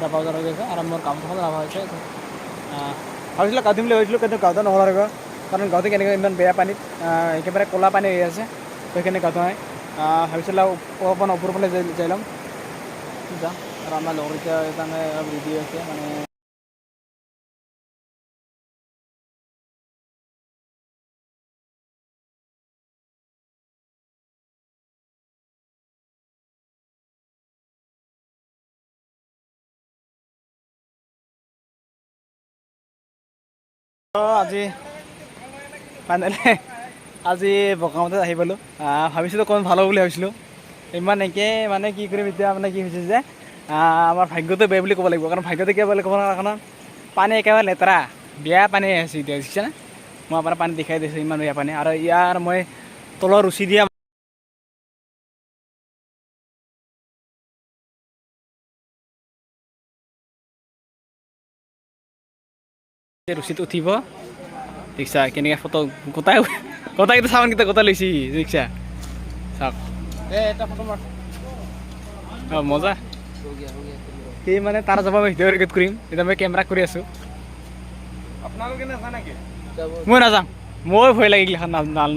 ৰাভা বজাৰ হৈ গৈছে আৰু মোৰ গাঁওখন ৰাভা হৈছে। ভাবিছিলোঁ গাঁও বুলি ভাবিছিলোঁ, কিন্তু গাঁৱতে নহ'ল আৰু কাৰণ গাঁৱতে কেনেকৈ ইমান বেয়া পানীত একেবাৰে ক'লা পানী হৈ আছে, তো সেইকাৰণে গাঁৱতে নাই। ভাবিছিলোঁ অকণমান ওপৰৰ ফালে যাই ল'ম যাম, আৰু আমাৰ লগৰ এতিয়া সেইকাৰণে অলপ ৰেডি হৈছে মানে। আজি ফাইনেলি আজি বগামাটিত আহি পালোঁ। ভাবিছিলোঁ অকণমান ভাল হ'ব বুলি ভাবিছিলোঁ, ইমান একে মানে কি কৰিম এতিয়া, মানে কি হৈছে যে আমাৰ ভাগ্যটো বেয়া বুলি ক'ব লাগিব, কাৰণ ভাগ্যটো কিয় বুলি ক'ব কাৰণ পানী একেবাৰে লেতেৰা বেয়া পানী আছে এতিয়া, বুজিছেনে? মই আপোনাৰ পানী দেখাই দিছোঁ, ইমান বেয়া পানী। আৰু ইয়াৰ মই তলৰ ৰুচি দিয়া ৰচিত উঠিব, দেখিছা কেনেকৈ ফটো গোটাই গোটাইকেইটা চাউনকেইটা গোটাই লৈছে, দেখিছা চাওক। এটা ফটো মাৰ। মজা। সি মানে তাৰ যাব মই ভিডিঅ' ৰেকৰ্ড কৰিম, এতিয়া মই কেমেৰা কৰি আছোঁ। আপোনালোকে নাযায় নেকি? মই নাযাওঁ, মই ভয় লাগিল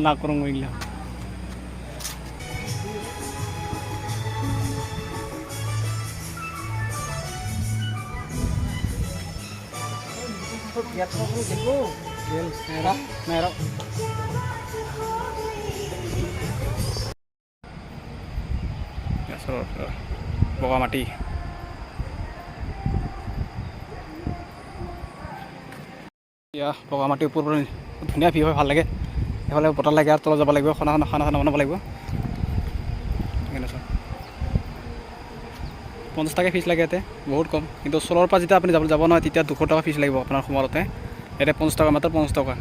নকৰোঁ মই এইগিলা। বগামাটি বগামাটিৰ ওপৰ ধুনীয়া ভিউ হয়, ভাল লাগে। সেইফালে বতাহ লাগে আৰু তলত যাব লাগিব, খানা বনাব লাগিব। 50 টকা ফিজ লাগে ইয়াতে, বহুত কম। কিন্তু ওচৰৰ পৰা যেতিয়া আপুনি যাব নহয়, তেতিয়া 200 টকা ফিজ লাগিব আপোনাৰ সোমাওঁতে। ইয়াতে 50 টকা, মাত্ৰ 50 টকা।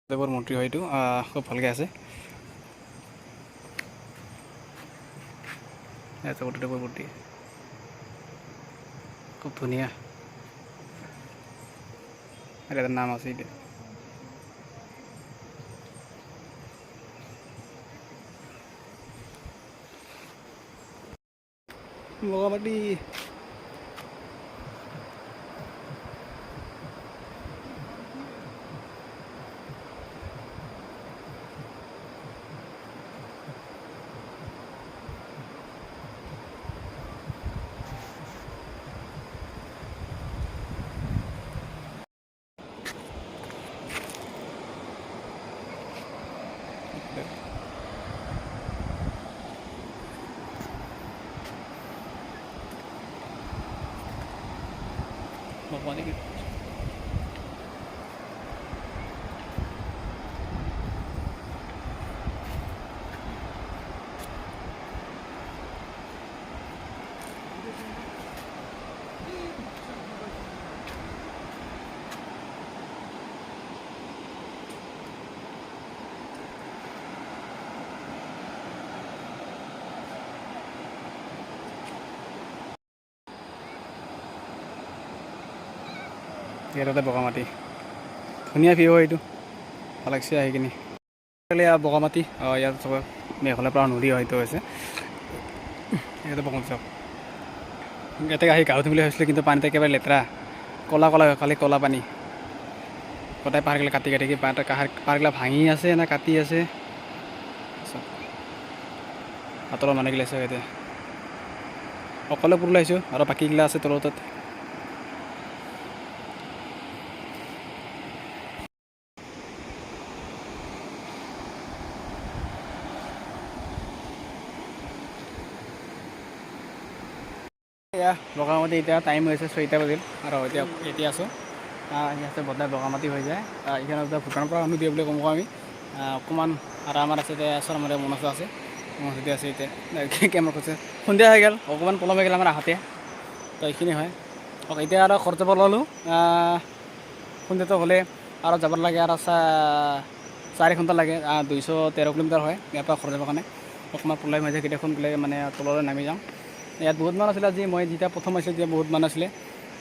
দেৱৰ মন্ত্ৰী হয় এইটো, খুব ভালকৈ আছে। দেৱৰ মূৰ্তি খুব ধুনীয়া, আৰু এটা নাম আছে এতিয়া। বগামাটি ইয়াতে বগামাটি ধুনীয়া ভিউ হয়, এইটো ভাল লাগছে আহি কিনি। বগামাটি ইয়াত চব মেঘালয়ৰ পৰা নদী হয়তো হৈছে। ইয়াতে বগামাটি চাওক, ইয়াতে আহি গা ধুম বুলি ভাবিছিলোঁ, কিন্তু পানীটো একেবাৰে লেতেৰা, ক'লা খালি ক'লা পানী। গোটেই পাহাৰগিলা কাটি পাহাৰগিলা ভাঙি আছে নে কাটি আছে। হাতৰ মানুহগিলা আছে ইয়াতে, অকলে ওপৰলৈ আহিছোঁ আৰু বাকীগিলা আছে তলতে। বগামাটি এতিয়া টাইম হৈছে 6টা বাজিল, আৰু এতিয়া আছোঁ ইয়াতে বদাই বগামাটি হৈ যায়। এইখানে ভূটানৰ পৰা আমি দিয়ে বুলি কওঁ আমি। অকণমান আৰু আমাৰ আছে এতিয়া চৰমাৰী মনচা আছে, মনচা আছে এতিয়া কেমেৰা কৰিছে। সন্ধিয়া হৈ গ'ল, অকণমান পলম হৈ গ'ল আমাৰ আহোঁতে, তো এইখিনি হয়। এতিয়া আৰু ঘৰত যাব ল'লোঁ। সন্ধিয়াটো হ'লে আৰু যাব লাগে, আৰু 4 ঘণ্টা লাগে। 213 কিলোমিটাৰ হয় ইয়াৰ পৰা ঘৰ যাবৰ কাৰণে। অকণমান পলাই মাৰি কেইটাখন পেলাই মানে তললৈ নামি যাওঁ। ইয়াত বহুত মানুহ আছিলে আজি, মই যেতিয়া প্ৰথম আহিছিলোঁ তেতিয়া বহুত মানুহ আছিলে।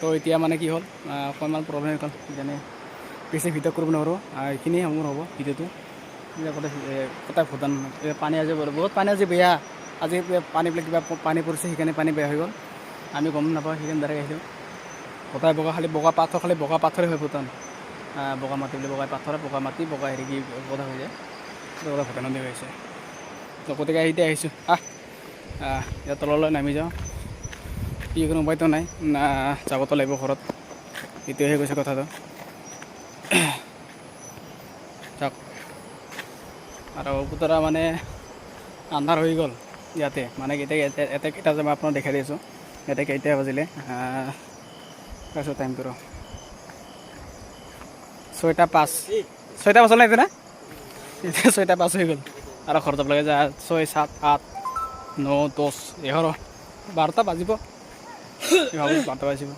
তো এতিয়া মানে কি হ'ল, অকণমান প্ৰব্লেম হৈ গ'ল, সেইকাৰণে বেছি ভিডিঅ' কৰিব নোৱাৰোঁ। এইখিনিয়ে মোৰ হ'ব ভিডিঅ'টো। গোটেই ভূটান পানী আজি বহুত পানী আজি বেয়া। আজি পানীবিলাক কিবা পানী পৰিছে সেইকাৰণে পানী বেয়া হৈ গ'ল আমি গম নাপাওঁ সেইকাৰণে ডাইৰেক্ট আহিলোঁ গোটাই বগা খালি বগা পাথৰে হয় ভূটান বগা মাটি বুলি বগা পাথৰ বগা মাটি বগা হেৰি কি কথা হৈ যায় গোটা ভূটানত হৈ আছে তো গতিকে এতিয়া আহিছোঁ ইয়াত তললৈ নামি যাওঁ কি কোনো উপায়তো নাই যাবতো লাগিব ঘৰত এইটোহে কৈছে কথাটো চাওক আৰু পুতৰা মানে আন্ধাৰ হৈ গ'ল ইয়াতে মানে কেইটা যে মই আপোনাক দেখাই দিছোঁ ইয়াতে কেইটা বাজিলে তাৰপিছত টাইমটো ৰ 6:05 6টা বছৰ নাই না এতিয়া 6:05 হৈ গ'ল আৰু ঘৰত যাব লাগে যে 6, 7, 8, 9, 10, 11, 12টা বাজিব ভাবোঁ 12টা বাজিব